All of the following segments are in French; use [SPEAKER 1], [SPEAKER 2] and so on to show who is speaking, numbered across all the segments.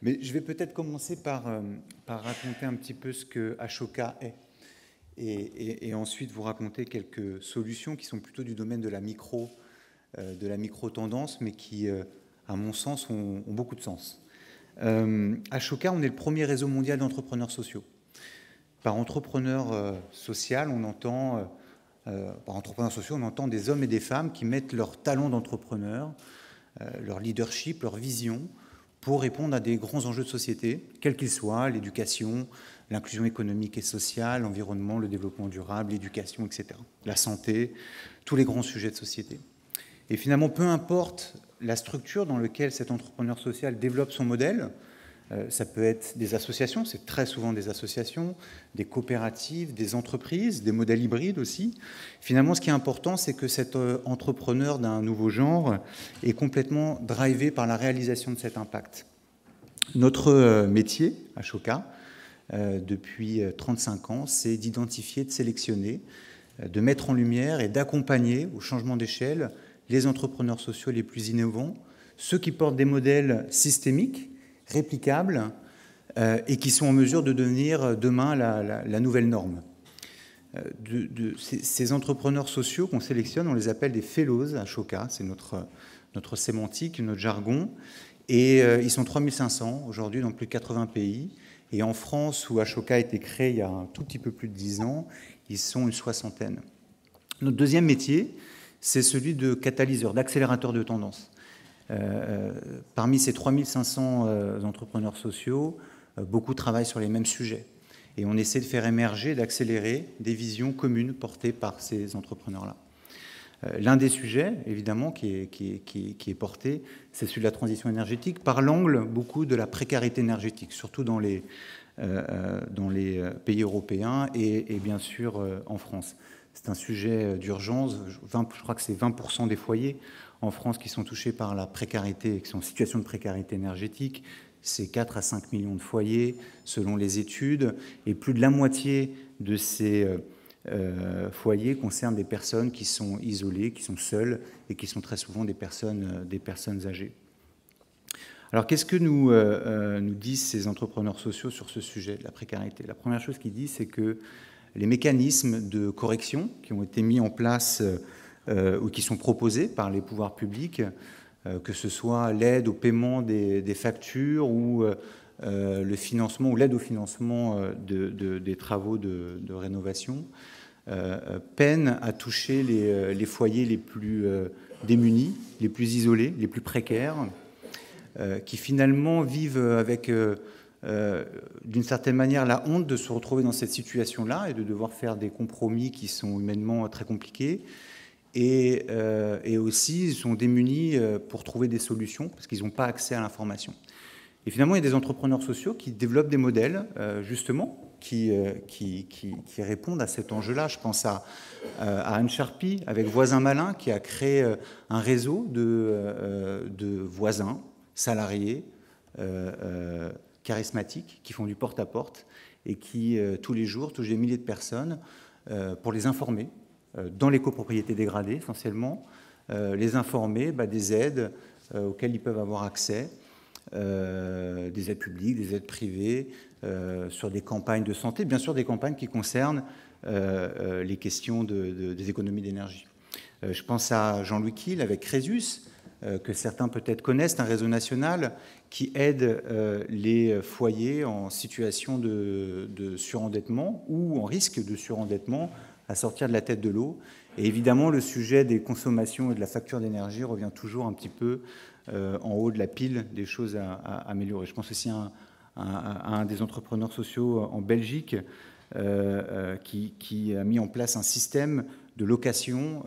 [SPEAKER 1] Mais je vais peut-être commencer par raconter un petit peu ce que Ashoka est. Et ensuite vous raconter quelques solutions qui sont plutôt du domaine de la micro-tendance, mais qui, à mon sens, ont beaucoup de sens. Ashoka, on est le premier réseau mondial d'entrepreneurs sociaux. Par entrepreneur social, on entend des hommes et des femmes qui mettent leur talent d'entrepreneur, leur leadership, leur vision, pour répondre à des grands enjeux de société, quels qu'ils soient, l'éducation, l'inclusion économique et sociale, l'environnement, le développement durable, l'éducation, etc. La santé, tous les grands sujets de société. Et finalement, peu importe la structure dans laquelle cet entrepreneur social développe son modèle, ça peut être des associations, c'est très souvent des associations, des coopératives, des entreprises, des modèles hybrides aussi. Finalement, ce qui est important, c'est que cet entrepreneur d'un nouveau genre est complètement drivé par la réalisation de cet impact. Notre métier, Ashoka, depuis 35 ans, c'est d'identifier, de sélectionner, de mettre en lumière et d'accompagner au changement d'échelle les entrepreneurs sociaux les plus innovants, ceux qui portent des modèles systémiques, réplicables, et qui sont en mesure de devenir demain la nouvelle norme. Ces entrepreneurs sociaux qu'on sélectionne, on les appelle des fellows à Ashoka, c'est notre sémantique, notre jargon, et ils sont 3500 aujourd'hui dans plus de 80 pays, et en France, où Ashoka a été créé il y a un tout petit peu plus de 10 ans, ils sont une soixantaine. Notre deuxième métier, c'est celui de catalyseur, d'accélérateur de tendance. Parmi ces 3500 entrepreneurs sociaux, beaucoup travaillent sur les mêmes sujets. Et on essaie de faire émerger, d'accélérer des visions communes portées par ces entrepreneurs-là. L'un des sujets, évidemment, qui est porté, c'est celui de la transition énergétique, par l'angle beaucoup de la précarité énergétique, surtout dans les pays européens et bien sûr en France. C'est un sujet d'urgence. Je crois que c'est 20% des foyers en France qui sont touchés par la précarité, qui sont en situation de précarité énergétique. C'est 4 à 5 millions de foyers, selon les études. Et plus de la moitié de ces foyers concernent des personnes qui sont isolées, qui sont seules et qui sont très souvent des personnes âgées. Alors, qu'est-ce que nous disent ces entrepreneurs sociaux sur ce sujet de la précarité? La première chose qu'ils disent, c'est que les mécanismes de correction qui ont été mis en place ou qui sont proposés par les pouvoirs publics, que ce soit l'aide au paiement des factures ou le financement ou l'aide au financement des travaux de rénovation, peinent à toucher les foyers les plus démunis, les plus isolés, les plus précaires, qui finalement vivent avec d'une certaine manière la honte de se retrouver dans cette situation-là et de devoir faire des compromis qui sont humainement très compliqués, et aussi sont démunis pour trouver des solutions parce qu'ils n'ont pas accès à l'information. Et finalement, il y a des entrepreneurs sociaux qui développent des modèles, justement, qui répondent à cet enjeu-là. Je pense à Anne Charpy, avec Voisins Malins, qui a créé un réseau de voisins, salariés, charismatiques, qui font du porte-à-porte et qui, tous les jours, touchent des milliers de personnes pour les informer, dans les copropriétés dégradées essentiellement, les informer des aides auxquelles ils peuvent avoir accès, des aides publiques, des aides privées, sur des campagnes de santé, bien sûr des campagnes qui concernent les questions des économies d'énergie. Je pense à Jean-Louis Kiel avec Crésus, que certains peut-être connaissent, un réseau national qui aide les foyers en situation de surendettement ou en risque de surendettement à sortir de la tête de l'eau. Et évidemment, le sujet des consommations et de la facture d'énergie revient toujours un petit peu en haut de la pile des choses à améliorer. Je pense aussi à un des entrepreneurs sociaux en Belgique qui a mis en place un système de location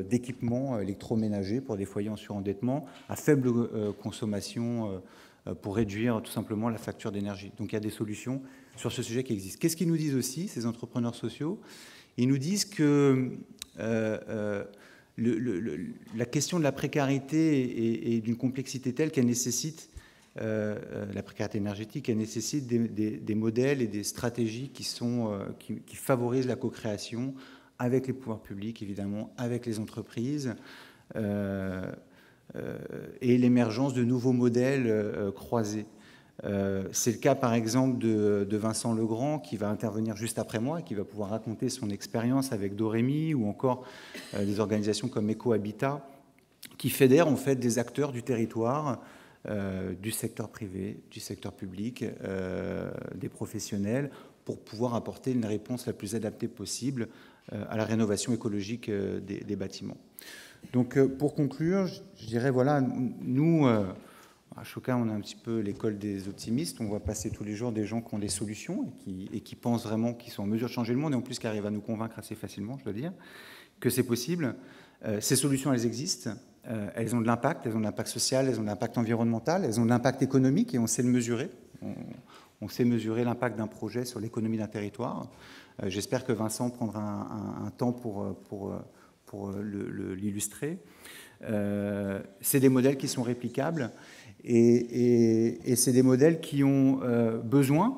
[SPEAKER 1] d'équipements électroménagers pour des foyers en surendettement à faible consommation pour réduire tout simplement la facture d'énergie. Donc il y a des solutions sur ce sujet qui existent. Qu'est-ce qu'ils nous disent aussi, ces entrepreneurs sociaux? Ils nous disent que la question de la précarité est d'une complexité telle qu'elle nécessite, la précarité énergétique, elle nécessite des modèles et des stratégies qui favorisent la co-création avec les pouvoirs publics, évidemment, avec les entreprises, et l'émergence de nouveaux modèles croisés. C'est le cas par exemple de Vincent Legrand qui va intervenir juste après moi et qui va pouvoir raconter son expérience avec Dorémy ou encore des organisations comme EcoHabitat qui fédèrent en fait des acteurs du territoire, du secteur privé, du secteur public, des professionnels pour pouvoir apporter une réponse la plus adaptée possible à la rénovation écologique des bâtiments. Donc pour conclure, je dirais voilà, nous à Ashoka, on a un petit peu l'école des optimistes. On voit passer tous les jours des gens qui ont des solutions et qui pensent vraiment qu'ils sont en mesure de changer le monde et en plus qui arrivent à nous convaincre assez facilement, je dois dire, que c'est possible. Ces solutions, elles existent. Elles ont de l'impact. Elles ont de l'impact social, elles ont de l'impact environnemental, elles ont de l'impact économique et on sait le mesurer. On sait mesurer l'impact d'un projet sur l'économie d'un territoire. J'espère que Vincent prendra un temps pour l'illustrer. C'est des modèles qui sont réplicables. Et c'est des modèles qui ont besoin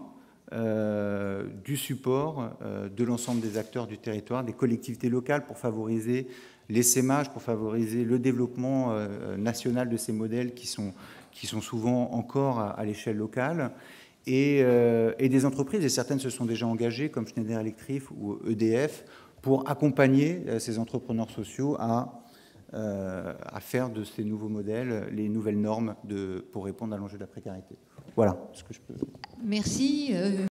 [SPEAKER 1] du support de l'ensemble des acteurs du territoire, des collectivités locales pour favoriser l'essaimage, pour favoriser le développement national de ces modèles qui sont souvent encore à l'échelle locale, et des entreprises, et certaines se sont déjà engagées, comme Schneider Electric ou EDF, pour accompagner ces entrepreneurs sociaux à faire de ces nouveaux modèles les nouvelles normes pour répondre à l'enjeu de la précarité. Voilà ce que je peux.
[SPEAKER 2] Merci.